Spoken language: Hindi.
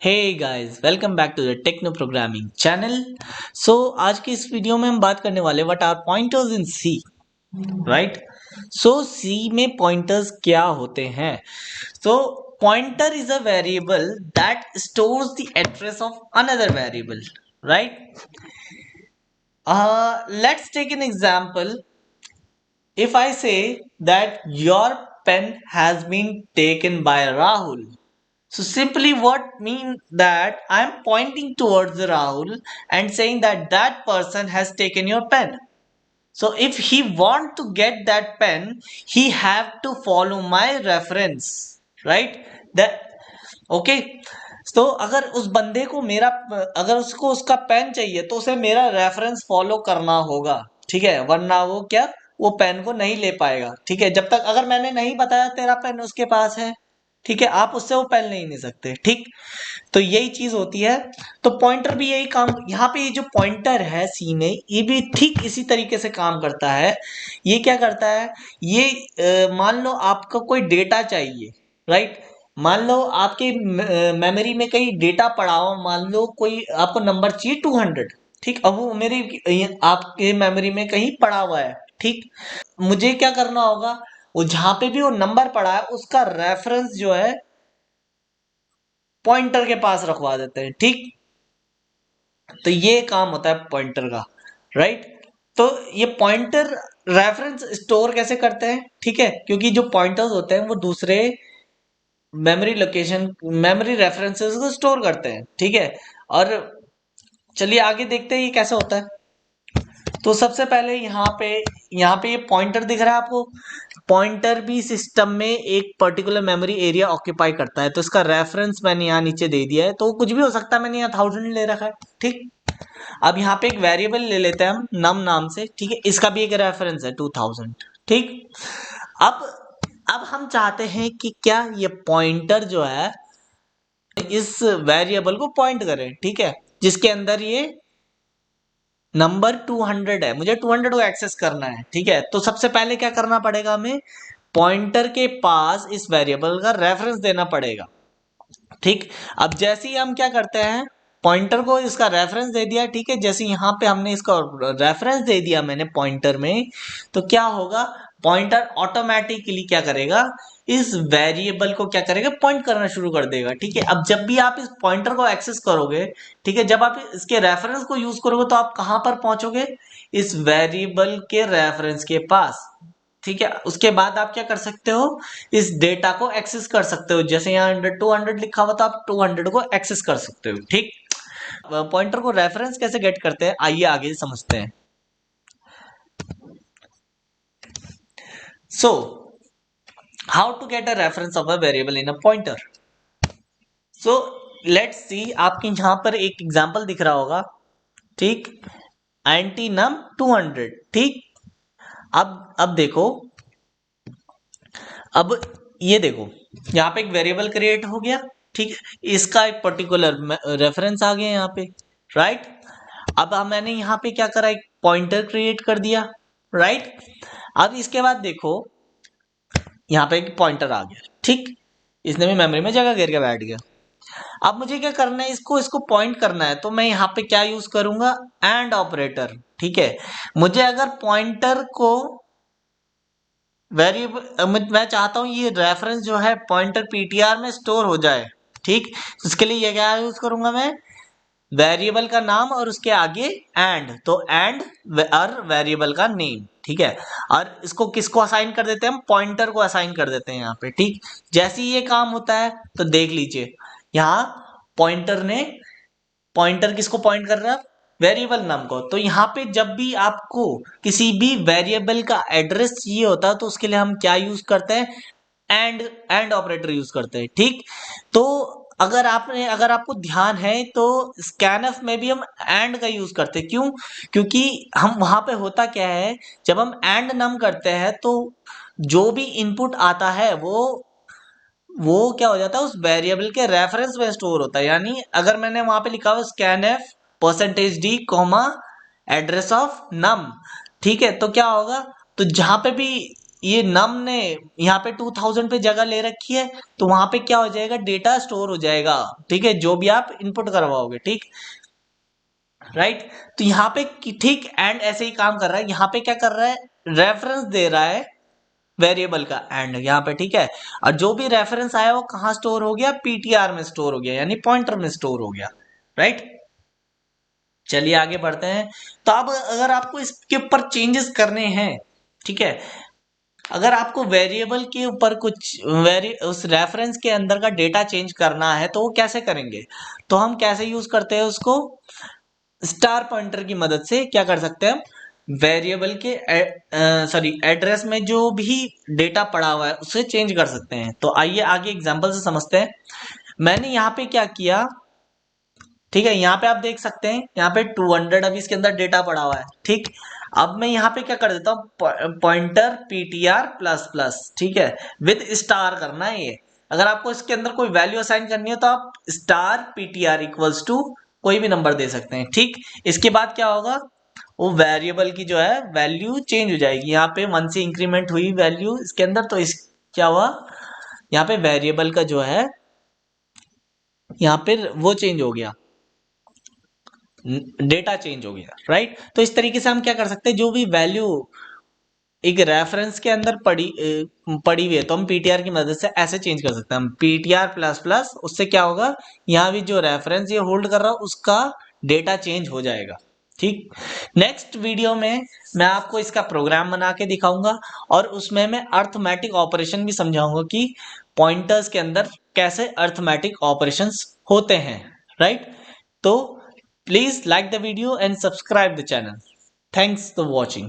Hey guys, welcome back to the techno programming channel. आज की इस वीडियो में हम बात करने वाले what are pointers in C, right. C में पॉइंटर्स क्या होते हैं? So pointer is a variable that stores the address of another variable, right. Let's take an example. If I say that your pen has been taken by Rahul, so simply what mean that I am pointing towards Rahul and saying that that person has taken your pen. So if he want to get that pen, he have to follow my reference, right? That okay. तो अगर उस बंदे को मेरा अगर उसको उसका पेन चाहिए तो उसे मेरा रेफरेंस फॉलो करना होगा, ठीक है, वरना वो क्या, वो पेन को नहीं ले पाएगा, ठीक है। जब तक अगर मैंने नहीं बताया तेरा पेन उसके पास है, ठीक है, आप उससे वो पेन नहीं ले सकते, ठीक। तो यही चीज होती है। तो पॉइंटर भी यही काम, यहाँ पे ये जो पॉइंटर है सी में, ये भी ठीक इसी तरीके से काम करता है। ये क्या करता है, ये मान लो आपको कोई डेटा चाहिए, राइट। मान लो आपके मेमोरी में कहीं डेटा पड़ा हो, मान लो कोई आपको नंबर चाहिए 200, ठीक। अब वो मेरे आपके मेमोरी में कहीं पड़ा हुआ है, ठीक। मुझे क्या करना होगा, वो जहां पे भी वो नंबर पड़ा है उसका रेफरेंस जो है पॉइंटर के पास रखवा देते हैं, ठीक। तो ये काम होता है पॉइंटर का, राइट। तो ये पॉइंटर रेफरेंस स्टोर कैसे करते हैं, ठीक है, क्योंकि जो पॉइंटर्स होते हैं वो दूसरे मेमोरी लोकेशन, मेमोरी रेफरेंसेस को स्टोर करते हैं, ठीक है। और चलिए आगे देखते हैं ये कैसे होता है। तो सबसे पहले यहाँ पे ये पॉइंटर दिख रहा है आपको। पॉइंटर भी सिस्टम में एक पर्टिकुलर मेमोरी एरिया ऑक्यूपाई करता है, तो इसका रेफरेंस मैंने यहाँ नीचे दे दिया है, तो कुछ भी हो सकता है, मैंने यहाँ 1000 ले रखा है, ठीक। अब यहाँ पे एक वेरिएबल ले लेते हैं हम नम नाम से, ठीक है, इसका भी एक रेफरेंस है 2000, ठीक। अब अब हम चाहते हैं कि क्या ये पॉइंटर जो है इस वेरिएबल को पॉइंट करे, ठीक है, जिसके अंदर ये नंबर 200 है, मुझे 200 को एक्सेस करना है, ठीक है। तो सबसे पहले क्या करना पड़ेगा, हमें पॉइंटर के पास इस वेरिएबल का रेफरेंस देना पड़ेगा, ठीक। अब जैसे ही हम क्या करते हैं, पॉइंटर को इसका रेफरेंस दे दिया, ठीक है, जैसे यहाँ पे हमने इसका रेफरेंस दे दिया मैंने पॉइंटर में, तो क्या होगा, पॉइंटर ऑटोमेटिकली क्या करेगा, इस वेरिएबल को क्या करेगा, पॉइंट करना शुरू कर देगा, ठीक है। अब जब भी आप इस पॉइंटर को एक्सेस करोगे, ठीक है, जब आप इसके रेफरेंस को यूज करोगे तो आप कहां पर पहुंचोगे, इस वेरिएबल के रेफरेंस के पास, ठीक है। उसके बाद आप क्या कर सकते हो, इस डेटा को एक्सेस कर सकते हो, जैसे यहाँ 200 लिखा हुआ तो आप 200 को एक्सेस कर सकते हो, ठीक। पॉइंटर को रेफरेंस कैसे गेट करते हैं, आइए आगे समझते हैं। So how to get a reference of a variable in a pointer. So let's see, आपके यहां पर एक एग्जांपल दिख रहा होगा, ठीक, एंटी नम 200, ठीक। अब देखो, अब ये देखो, यहाँ पे एक वेरिएबल क्रिएट हो गया, ठीक है, इसका एक पर्टिकुलर रेफरेंस आ गया यहाँ पे, राइट। अब मैंने यहाँ पे क्या करा, एक पॉइंटर क्रिएट कर दिया, राइट। अब इसके बाद देखो, यहाँ पे एक पॉइंटर आ गया, ठीक, इसने भी मेमोरी में जगह घेर के बैठ गया। अब मुझे क्या करना है, इसको इसको पॉइंट करना है, तो मैं यहाँ पे क्या यूज करूंगा, एंड ऑपरेटर, ठीक है। मुझे अगर पॉइंटर को वेरिएबल, मैं चाहता हूं ये रेफरेंस जो है पॉइंटर पीटीआर में स्टोर हो जाए, ठीक। इसके लिए ये क्या यूज करूंगा मैं, वेरिएबल का नाम और उसके आगे एंड, तो एंड और वेरिएबल का नेम, ठीक है। और इसको किसको असाइन कर देते हैं, हम पॉइंटर को असाइन कर देते हैं यहाँ पे, ठीक। जैसे ही ये काम होता है तो देख लीजिए, यहाँ पॉइंटर ने, पॉइंटर किसको पॉइंट कर रहा है, वेरिएबल नाम को। तो यहाँ पे जब भी आपको किसी भी वेरिएबल का एड्रेस चाहिए होता है तो उसके लिए हम क्या यूज करते हैं, एंड ऑपरेटर यूज करते हैं, ठीक। तो अगर आपको ध्यान है तो स्कैनफ में भी हम एंड का यूज करते हैं, क्यों, क्योंकि हम वहां पे होता क्या है, जब हम एंड नम करते हैं तो जो भी इनपुट आता है वो क्या हो जाता है, उस वेरिएबल के रेफरेंस में स्टोर होता है। यानी अगर मैंने वहां पे लिखा हुआ scan F %d comma address of num, ठीक है, तो क्या होगा, तो जहां पे भी ये नम ने यहाँ पे 2000 पे जगह ले रखी है, तो वहां पे क्या हो जाएगा, डेटा स्टोर हो जाएगा, ठीक है, जो भी आप इनपुट करवाओगे, ठीक, राइट। तो यहाँ पे ठीक एंड ऐसे ही काम कर रहा है, यहाँ पे क्या कर रहा है, रेफरेंस दे रहा है वेरिएबल का एंड यहाँ पे, ठीक है, और जो भी रेफरेंस आया वो कहाँ स्टोर हो गया, पीटीआर में स्टोर हो गया, यानी पॉइंटर में स्टोर हो गया, राइट। चलिए आगे बढ़ते हैं। तो अब अगर आपको इसके ऊपर चेंजेस करने हैं, ठीक है, अगर आपको वेरिएबल के ऊपर कुछ उस रेफरेंस के अंदर का डेटा चेंज करना है तो वो कैसे करेंगे, तो हम कैसे यूज करते हैं उसको, स्टार पॉइंटर की मदद से क्या कर सकते हैं हम, वेरिएबल के सॉरी एड्रेस में जो भी डेटा पड़ा हुआ है उसे चेंज कर सकते हैं। तो आइए आगे एग्जांपल से समझते हैं। मैंने यहाँ पे क्या किया, ठीक है, यहाँ पे आप देख सकते हैं, यहाँ पे 200 अभी इसके अंदर डेटा पड़ा हुआ है, ठीक। अब मैं यहाँ पे क्या कर देता हूँ, पॉइंटर पीटीआर प्लस प्लस, ठीक है, विद स्टार करना है ये। अगर आपको इसके अंदर कोई वैल्यू असाइन करनी है तो आप स्टार पीटीआर इक्वल्स टू कोई भी नंबर दे सकते हैं, ठीक। इसके बाद क्या होगा, वो वेरिएबल की जो है वैल्यू चेंज हो जाएगी, यहाँ पे 1 से इंक्रीमेंट हुई वैल्यू इसके अंदर, तो इस क्या हुआ, यहाँ पे वेरिएबल का जो है यहाँ पे वो चेंज हो गया, डेटा चेंज हो गया, राइट। तो इस तरीके से हम क्या कर सकते हैं, जो भी वैल्यू एक रेफरेंस के अंदर पड़ी हुई है तो हम पीटीआर की मदद से ऐसे चेंज कर सकते हैं, हम पीटीआर प्लस प्लस, उससे क्या होगा, यहाँ भी जो रेफरेंस ये होल्ड कर रहा है उसका डेटा चेंज हो जाएगा, ठीक। नेक्स्ट वीडियो में मैं आपको इसका प्रोग्राम बना के दिखाऊंगा और उसमें मैं अर्थमेटिक ऑपरेशन भी समझाऊंगा कि पॉइंटर्स के अंदर कैसे अर्थमेटिक ऑपरेशंस होते हैं, राइट। तो please like the video and subscribe the channel. Thanks for watching.